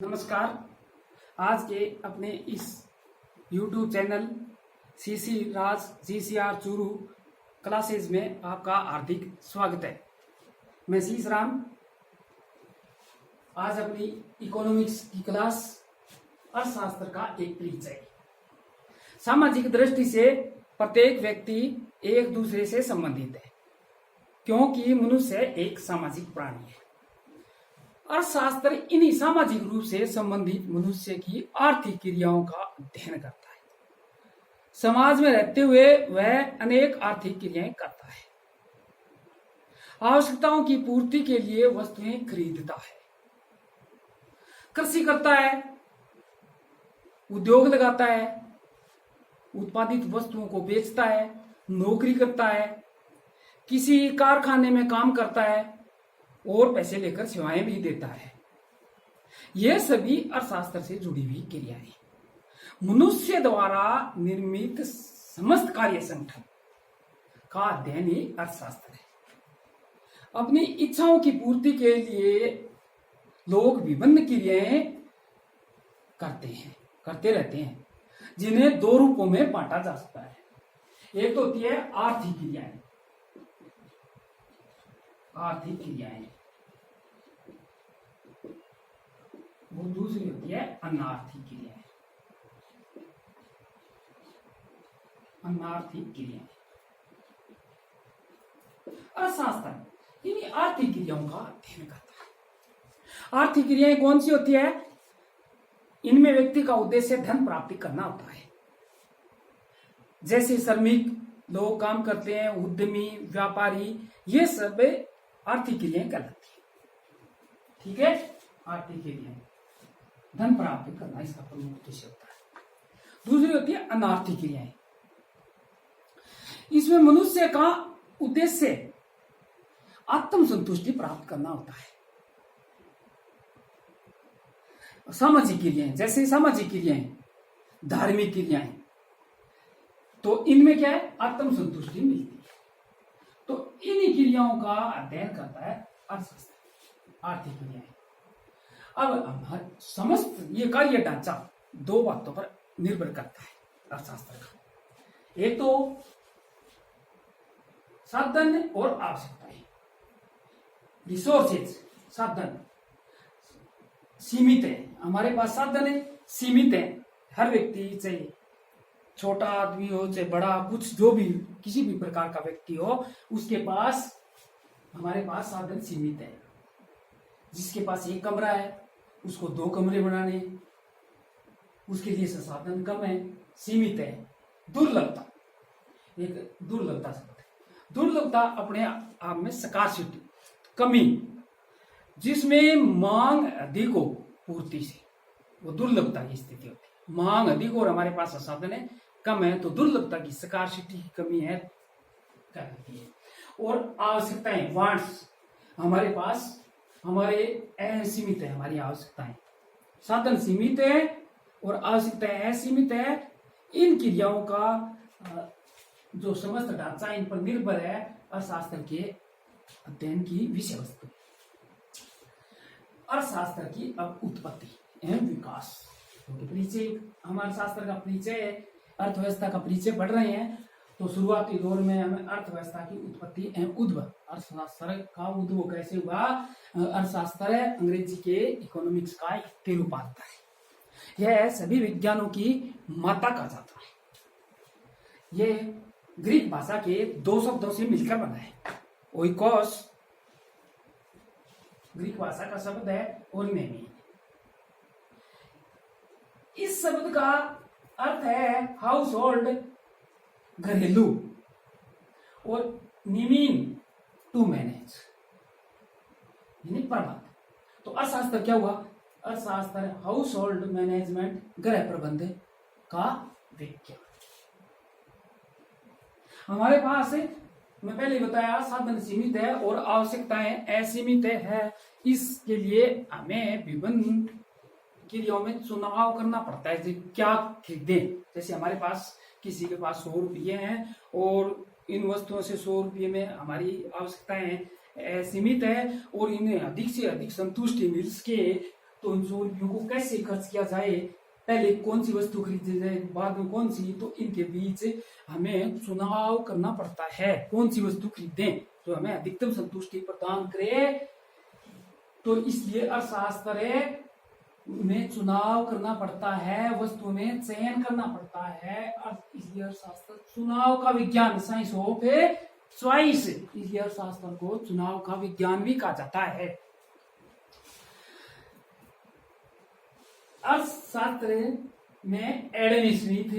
नमस्कार। आज के अपने इस YouTube चैनल सीसी राज GCR चूरू क्लासेस में आपका हार्दिक स्वागत है। मैं शीश राम। आज अपनी इकोनॉमिक्स की क्लास अर्थशास्त्र का एक परिचय। सामाजिक दृष्टि से प्रत्येक व्यक्ति एक दूसरे से संबंधित है, क्योंकि मनुष्य एक सामाजिक प्राणी है। अर्थशास्त्र इन्हीं सामाजिक रूप से संबंधित मनुष्य की आर्थिक क्रियाओं का अध्ययन करता है। समाज में रहते हुए वह अनेक आर्थिक क्रियाएं करता है। आवश्यकताओं की पूर्ति के लिए वस्तुएं खरीदता है, कृषि करता है, उद्योग लगाता है, उत्पादित वस्तुओं को बेचता है, नौकरी करता है, किसी कारखाने में काम करता है और पैसे लेकर सेवाएं भी देता है। यह सभी अर्थशास्त्र से जुड़ी हुई क्रियाएं मनुष्य द्वारा निर्मित समस्त कार्य संगठन का अध्ययन ही अर्थशास्त्र है। अपनी इच्छाओं की पूर्ति के लिए लोग विभिन्न क्रियाएं करते रहते हैं, जिन्हें दो रूपों में बांटा जा सकता है। एक तो होती है आर्थिक क्रियाएं, वो दूसरी होती है अनार्थिक क्रियाएं। अर्थशास्त्र इन्हीं आर्थिक क्रियाओं का अध्ययन करता है। आर्थिक क्रियाएं कौन सी होती है? इनमें व्यक्ति का उद्देश्य धन प्राप्ति करना होता है। जैसे श्रमिक लोग काम करते हैं, उद्यमी, व्यापारी, ये सब आर्थिक क्रियाएं कहलाती है। ठीक है, आर्थिक क्रियाएं धन प्राप्त करना इसका प्रमुख उद्देश्य होता है। दूसरी होती है अनार्थिक क्रियाएं। इसमें मनुष्य का उद्देश्य आत्म संतुष्टि प्राप्त करना होता है। सामाजिक क्रियाएं, जैसे सामाजिक क्रियाएं, धार्मिक क्रियाएं, तो इनमें क्या है? आत्म संतुष्टि मिलती है। तो इन क्रियाओं का अध्ययन करता है अर्थशास्त्र, आर्थिक क्रियाएं। अब हमारे समस्त ये कार्य ढांचा दो बातों पर निर्भर करता है अर्थशास्त्र का। एक तो साधन और आवश्यकताएं, रिसोर्सेज। साधन सीमित है, हमारे पास साधन है सीमित है। हर व्यक्ति, चाहे छोटा आदमी हो चाहे बड़ा, कुछ जो भी किसी भी प्रकार का व्यक्ति हो, उसके पास, हमारे पास साधन सीमित है। जिसके पास एक कमरा है उसको दो कमरे बनाने, उसके लिए संसाधन कम है, सीमित है। दुर्लभता, एक दुर्लभता शब्द है। दुर्लभता अपने आप में स्कार्सिटी, कमी, जिसमें मांग अधिक हो पूर्ति से, वो दुर्लभता की स्थिति होती है। मांग अधिक और हमारे पास संसाधन है कम है, तो दुर्लभता की स्कार्सिटी की कमी है कहती है। और आवश्यकताएं, वांट्स, हमारे पास हमारे सीमित है, हमारी आवश्यकताएं। साधन सीमित है और आवश्यकताएं सीमित है। इन क्रियाओं का जो समस्त ढांचा इन पर निर्भर है अर्थशास्त्र के अध्ययन की विषय वस्तु। अर्थशास्त्र की अब उत्पत्ति एवं विकास, परिचय, हमारे शास्त्र का परिचय है, अर्थव्यवस्था का परिचय पढ़ रहे हैं। तो शुरुआती दौर में हमें अर्थव्यवस्था की उत्पत्ति एवं उद्भव, अर्थशास्त्र का उद्भव कैसे हुआ। अर्थशास्त्र अंग्रेजी के इकोनॉमिक्स का एक रूपांतर है। यह सभी विज्ञानों की माता कहा जाता है। यह ग्रीक भाषा के दो शब्दों से मिलकर बना है। ओइकोस ग्रीक भाषा का शब्द है और नेमी, इस शब्द का अर्थ है हाउस होल्ड, घरेलू, और निमीन, टू मैनेज, यानी प्रबंध। तो अर्थशास्त्र क्या हुआ? अर्थशास्त्र हाउस होल्ड मैनेजमेंट, गृह प्रबंध का विज्ञान। हमारे पास, मैं पहले बताया, साधन सीमित है और आवश्यकताएं असीमित है। इसके लिए हमें विभिन्न क्रियाओं में चुनाव करना पड़ता है। क्या खरीदें? जैसे हमारे पास, किसी के पास 100 रुपये हैं और इन वस्तुओं से 100 रुपये में हमारी आवश्यकताएं सीमित है और इन्हें अधिक से अधिक संतुष्टि मिल सके तो इन 100 रुपयों को कैसे खर्च किया जाए, पहले कौन सी वस्तु खरीदी जाए, बाद में कौन सी, तो इनके बीच हमें चुनाव करना पड़ता है। कौन सी वस्तु खरीदें जो हमें अधिकतम संतुष्टि प्रदान करे, तो इसलिए अर्थशास्त्र में चुनाव करना पड़ता है, वस्तु में चयन करना पड़ता है। इसलिए अर्थशास्त्र चुनाव का विज्ञान, साइंस ऑफ चॉइस, इसलिए अर्थशास्त्र को चुनाव का विज्ञान भी कहा जाता है। अर्थशास्त्र में एडम स्मिथ,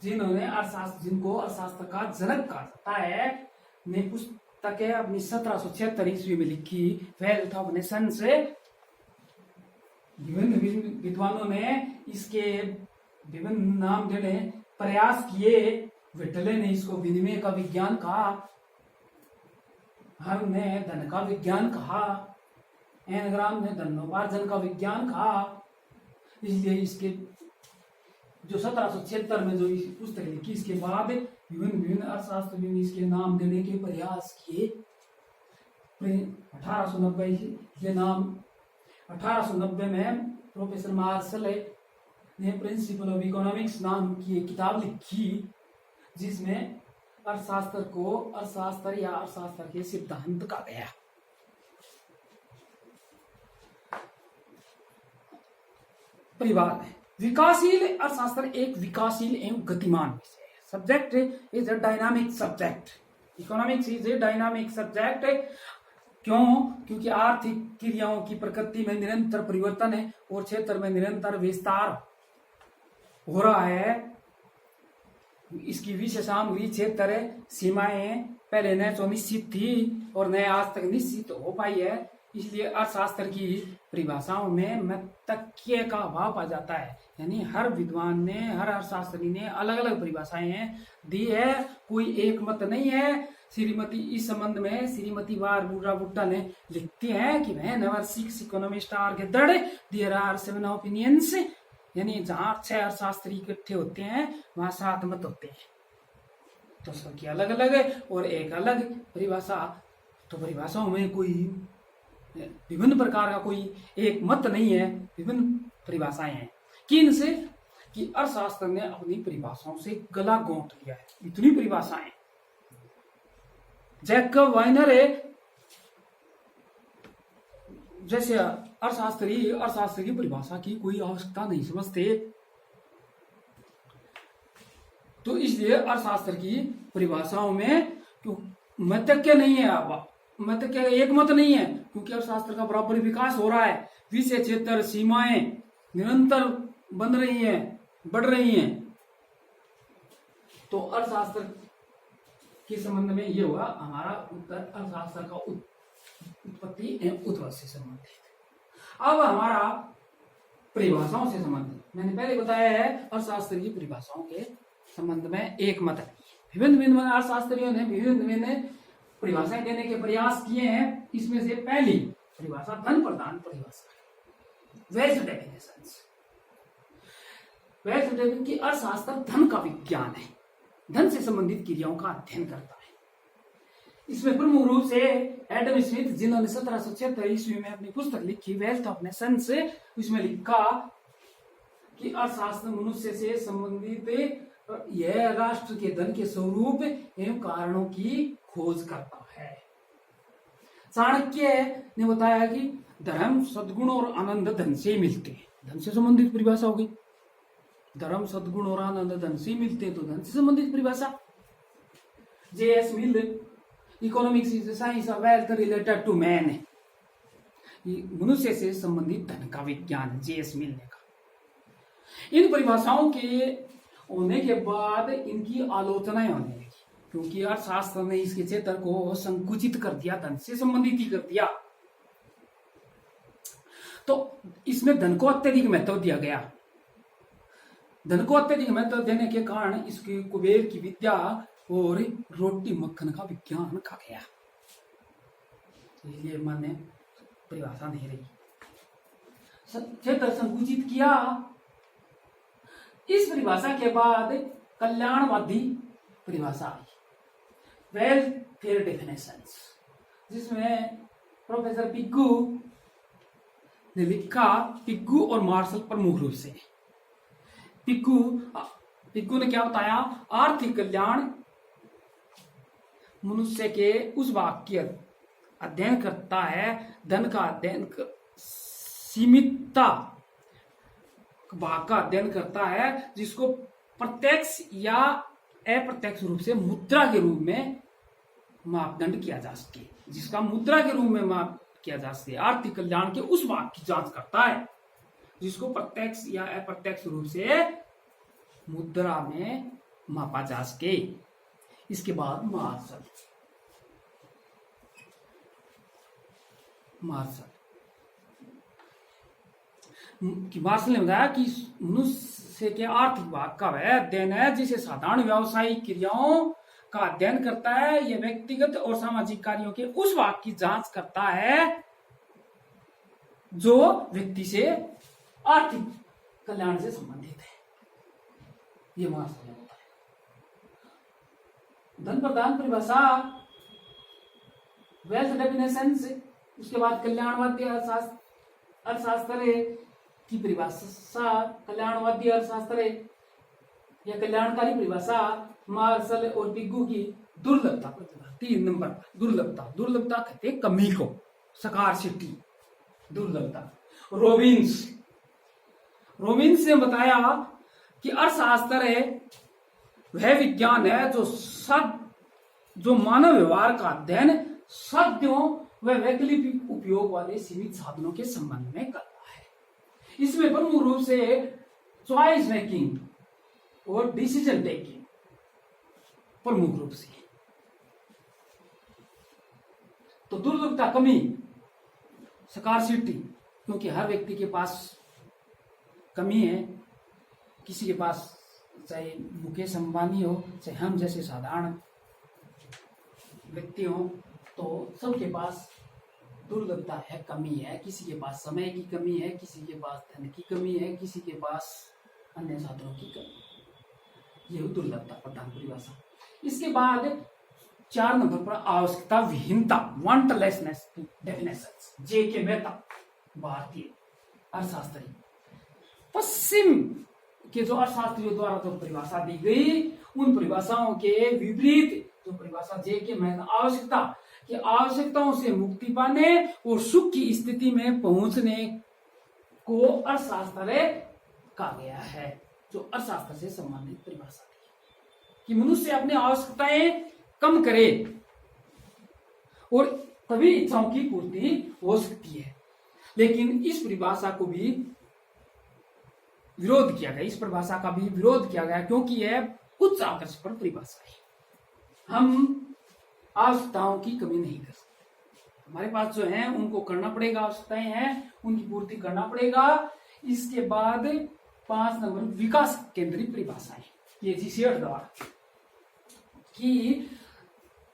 जिनको अर्थशास्त्र का जनक कहा जाता है, ने पुस्तकें अपनी 1776 ईस्वी में लिखी। वेल्थ ऑफ नेशन से विभिन्न विद्वानों ने इसके विभिन्न नाम देने प्रयास किए। विटले ने इसको विनिमय का विज्ञान कहा, हर ने धन का विज्ञान कहा, एनग्राम ने धनोपार्जन का विज्ञान कहा। इसलिए इसके जो 1776 में जो इस पुस्तक लिखी, इसके बाद विभिन्न अर्थशास्त्र ने इसके नाम देने के प्रयास किए। 1890 में प्रोफेसर मार्शल ने प्रिंसिपल ऑफ इकोनॉमिक्स नाम की एक किताब लिखी, जिसमें अर्थशास्त्र या अर्थशास्त्र के सिद्धांत कहा गया। परिवार है विकासशील अर्थशास्त्र एक विकासशील एवं गतिमान विषय है। Subject is a dynamic subject, economics is a dynamic subject. क्यों? क्योंकि आर्थिक क्रियाओं की प्रकृति में निरंतर परिवर्तन है और क्षेत्र में निरंतर विस्तार हो रहा है। इसकी विशेषांगी क्षेत्र सीमाएं पहले न तो निश्चित थी और न आज तक निश्चित हो पाई है। इसलिए अर्थशास्त्र की परिभाषाओं में मतक्य का अभाव पा जाता है, यानी हर विद्वान ने, हर अर्थशास्त्री ने अलग अलग परिभाषाएं दी है, कोई एक मत नहीं है। श्रीमती इस संबंध में श्रीमती बारबुरा भुट्टा ने लिखती है कि whenever 6 economists are gathered, there are 7 opinions, यानी जहां 6 अर्थशास्त्री इकट्ठे होते हैं वहां 7 मत होते हैं। तो सबकी अलग अलग और एक अलग परिभाषा। तो परिभाषाओं में कोई विभिन्न प्रकार का कोई एक मत नहीं है, विभिन्न परिभाषाएं हैं। किन से? कि अर्थशास्त्र ने अपनी परिभाषाओं से गला घोंट लिया है, इतनी परिभाषाएं। जैकब वाइनर जैसे अर्थशास्त्र की परिभाषा की कोई आवश्यकता नहीं समझते। तो इसलिए अर्थशास्त्र की परिभाषाओं में मतक्य नहीं है, मतक्य एक मत नहीं है, क्योंकि अर्थशास्त्र का बराबर विकास हो रहा है। विषय क्षेत्र सीमाएं निरंतर बन रही हैं, बढ़ रही हैं। तो अर्थशास्त्र के संबंध में ये हुआ हमारा उत्तर, अर्थशास्त्र का उत्पत्ति एवं उद्भव से संबंधित। अब हमारा परिभाषाओं से संबंधित, मैंने पहले बताया है अर्थशास्त्र की परिभाषाओं के संबंध में एक मत है। विभिन्न अर्थशास्त्रियों ने विभिन्न परिभाषाएं देने के प्रयास किए हैं। इसमें से पहली परिभाषा धन प्रधान परिभाषा है, वेल्थ डेफिनेशंस। वेल्थ डेफिनेशन की अर्थशास्त्र धन का विज्ञान है, धन से संबंधित क्रियाओं का अध्ययन करता है। इसमें प्रमुख रूप से एडम स्मिथ, जिन्होंने 1776 ईस्वी में अपनी पुस्तक लिखी वेल्थ ऑफ नेशंस, उसमें लिखा कि अर्थशास्त्र मनुष्य से संबंधित यह राष्ट्र के धन के स्वरूप एवं कारणों की खोज करता है। चाणक्य ने बताया कि धर्म, सद्गुण और आनंद धन से मिलते हैं, धन से संबंधित परिभाषा होगी। धर्म, सद्गुण और आनंद धन से मिलते हैं, तो धन से संबंधित परिभाषा। J.S. Mill, economics is science of wealth related to man, मनुष्य से संबंधित धन का विज्ञान, J.S. मिल ने कहा। इन परिभाषाओं के होने के बाद इनकी आलोचनाएं होने लगी, क्योंकि अर्थशास्त्र ने इसके क्षेत्र को संकुचित कर दिया, धन से संबंधित ही कर दिया। तो इसमें धन को अत्यधिक महत्व दिया गया। धन को अत्यधिक महत्व देने के कारण इसकी कुबेर की विद्या और रोटी मक्खन का विज्ञान कहा गया। इसलिए मैंने परिभाषा नहीं रही, क्षेत्र संकुचित किया। इस परिभाषा के बाद कल्याणवादी परिभाषा आई, वेलफेयर डेफिनेशंस, जिसमें प्रोफेसर पिग्गू ने लिखा पिग्गू और मार्शल प्रमुख रूप से। पिग्गू ने क्या बताया, आर्थिक कल्याण मनुष्य के उस भाग की अध्ययन करता है, धन का अध्ययन सीमितता भाग का अध्ययन करता है, जिसको प्रत्यक्ष या अप्रत्यक्ष रूप से मुद्रा के रूप में मापदंड किया जा सके, जिसका मुद्रा के रूप में माप किया जा सके। आर्थिक कल्याण के उस भाग की जांच करता है जिसको प्रत्यक्ष या अप्रत्यक्ष रूप से मुद्रा में मापा जा सके। इसके बाद मार्शल ने बताया कि मनुष्य के आर्थिक भाग का वह अध्ययन है जिसे साधारण व्यावसायिक क्रियाओं का अध्ययन करता है। यह व्यक्तिगत और सामाजिक कार्यों के उस भाग की जांच करता है जो व्यक्ति से आर्थिक कल्याण से संबंधित है। ये मार्शल ने बताया। धन प्रदान परिभाषा, वेल्थ डेफिनेशन, उसके बाद कल्याणवादी अर्थशास्त्र की परिभाषा, कल्याणवादी अर्थशास्त्र या कल्याणकारी परिभाषा, मार्शल और पिग्गू की दुर्लभता। 3 नंबर दुर्लभता कहते हैं कमी को, स्कार्सिटी, दुर्लभता। रोबिन्स ने बताया कि अर्थशास्त्र है वह विज्ञान है जो मानव व्यवहार का अध्ययन शब्दों व वैकल्पिक उपयोग वाले सीमित साधनों के संबंध में करता है। इसमें प्रमुख रूप से चॉइस मेकिंग और डिसीजन टेकिंग प्रमुख रूप से। तो दुर्लभता, कमी, स्कार्सिटी, क्योंकि हर व्यक्ति के पास कमी है। किसी के पास चाहे मुकेश अंबानी हो, चाहे हम जैसे साधारण व्यक्ति हो, तो सबके पास दुर्लभता है, कमी है। किसी के पास समय की कमी है, किसी के पास धन की कमी है, किसी के पास अन्य साधनों की कमी। ये दुर्लभता प्रधान परिभाषा। इसके बाद 4 नंबर पर आवश्यकता विहीनता, वांटलेसनेस डेफिनेशन, जे.के. मेहता, भारतीय अर्थशास्त्री। पश्चिम के जो अर्थशास्त्रियों द्वारा जो परिभाषा दी गई, उन परिभाषाओं के विपरीत जो परिभाषा जे.के. मेहता, आवश्यकता कि आवश्यकताओं से मुक्ति पाने और सुख की स्थिति में पहुंचने को अर्थशास्त्र कहा गया है। जो अर्थशास्त्र से संबंधित परिभाषा थी कि मनुष्य अपनी आवश्यकताएं कम करे और तभी इच्छाओं की पूर्ति हो सकती है। लेकिन इस परिभाषा को भी विरोध किया गया, इस परिभाषा का भी विरोध किया गया, क्योंकि यह उच्च आदर्श पर परिभाषा है। हम आवश्यकताओं की कमी नहीं कर सकते। हमारे पास जो है उनको करना पड़ेगा, आवश्यकताएं हैं उनकी पूर्ति करना पड़ेगा। इसके बाद 5 नंबर विकास केंद्रित परिभाषाएं, ये जीसीएट द्वारा कि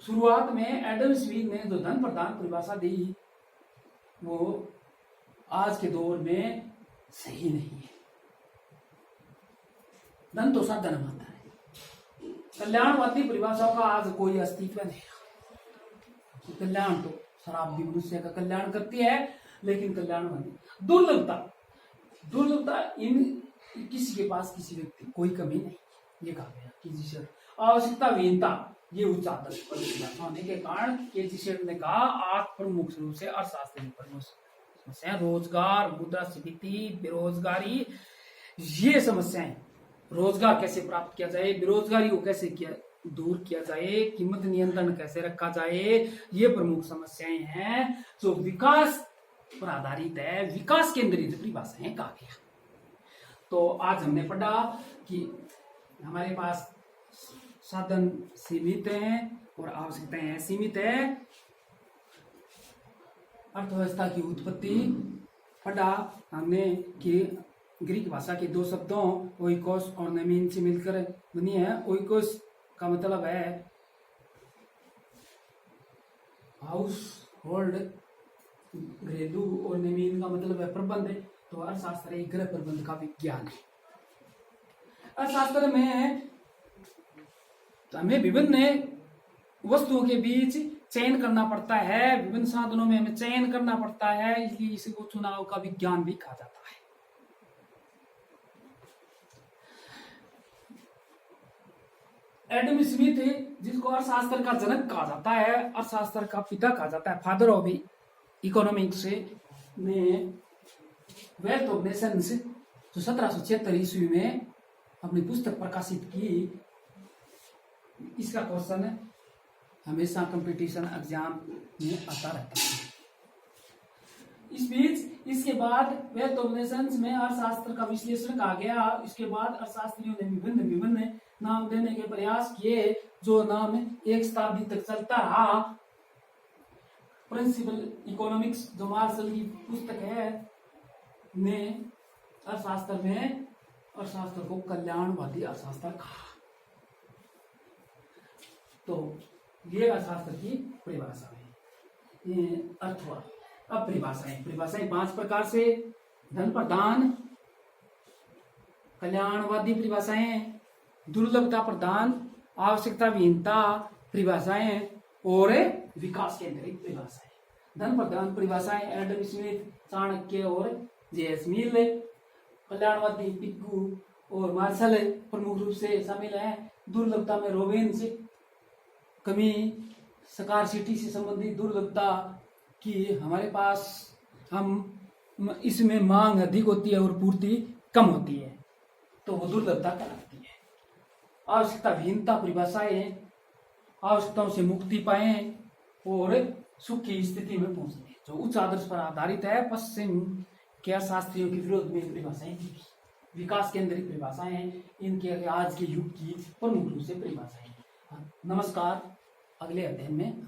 शुरुआत में एडम स्मिथ ने जो धन प्रदान परिभाषा दी वो आज के दौर में सही नहीं है। धन तो साधन माता है। कल्याणवादी परिभाषाओं का आज कोई अस्तित्व नहीं। कल्याण तो शराब भी मनुष्य का कल्याण करती है, लेकिन कल्याणवादी दुर्लभता इन किसी के पास किसी व्यक्ति कोई कमी नहीं, ये कहा गया कि जिसे आवश्यकता विहीनता, ये उच्च आदर्श पर परिभाषा होने के कारण के जिसे ने कहा आज प्रमुख रूप से अर्थशास्त्र की प्रमुख समस्या रोजगार, मुद्रास्फीति, बेरोजगारी, ये समस्याएं। रोजगार कैसे प्राप्त किया जाए, बेरोजगारी को कैसे दूर किया जाए, कीमत नियंत्रण कैसे रखा जाए, ये प्रमुख समस्याएं हैं जो विकास पर आधारित है, विकास केंद्रित परिभाषाएं कहा गया। तो आज हमने पढ़ा कि हमारे पास साधन सीमित हैं और आवश्यकताएं सीमित है। अर्थव्यवस्था की उत्पत्ति पढ़ा हमने कि ग्रीक भाषा के 2 शब्दों ओइकोस और नेमीन से मिलकर बनी है। ओइकोस का मतलब है हाउस होल्ड, घरेलू, और नेमीन का मतलब है प्रबंध। तो अर्थशास्त्र एक गृह प्रबंध का विज्ञान है। अर्थशास्त्र में हमें विभिन्न वस्तुओं के बीच चयन करना पड़ता है, विभिन्न साधनों में हमें चयन करना पड़ता है, इसलिए इसको चुनाव का विज्ञान भी कहा जाता है। एडम स्मिथ, जिसको अर्थशास्त्र का जनक कहा जाता है, अर्थशास्त्र का पिता कहा जाता है, फादर ऑफ इकोनॉमिक्स, ने वेल्थ ऑफ नेशंस जो 1776 ईस्वी में अपनी पुस्तक प्रकाशित की। इसका क्वेश्चन हमेशा कंपटीशन एग्जाम में आता रहता है। इस बीच इसके बाद वेल्थ ऑफ नेशंस में अर्थशास्त्र का विश्लेषण कहा गया। इसके बाद अर्थशास्त्रियों ने विभिन्न विभिन्न नाम देने के प्रयास किए, जो नाम एक शताब्दी तक चलता रहा। प्रिंसिपल इकोनॉमिक्स जो मार्शल की पुस्तक है, ने अर्थशास्त्र में अर्थशास्त्र को कल्याणवादी अर्थशास्त्र कहा। तो ये अर्थशास्त्र की परिभाषा है। अथवा अब परिभाषाएं 5 प्रकार से: धन प्रदान, कल्याणवादी परिभाषाएं, दुर्लभता प्रदान, आवश्यकता विहीनता परिभाषाएं और विकास केंद्रित परिभाषाएं। धन प्रदान परिभाषाएं एडम स्मिथ, चाणक्य और जे.एस. मिल। कल्याणवादी पिग्गू और मार्शल प्रमुख रूप से शामिल है। दुर्लभता में रोबिन्स, कमी स्कार्सिटी से संबंधित दुर्लभता कि हमारे पास हम इसमें मांग अधिक होती है और पूर्ति कम होती है, तो वो दुर्लभता कहलाती है। आवश्यकता विहीनता परिभाषाएं आवश्यकताओं से मुक्ति पाए और सुख की स्थिति में पहुंचने, जो उच्च आदर्श पर आधारित है। पश्चिम के अर्थशास्त्रियों के विरोध में परिभाषाएं की। विकास केंद्रित परिभाषाएं इनके आज के युग की प्रमुख रूप से परिभाषाएं। नमस्कार, अगले अध्ययन में हम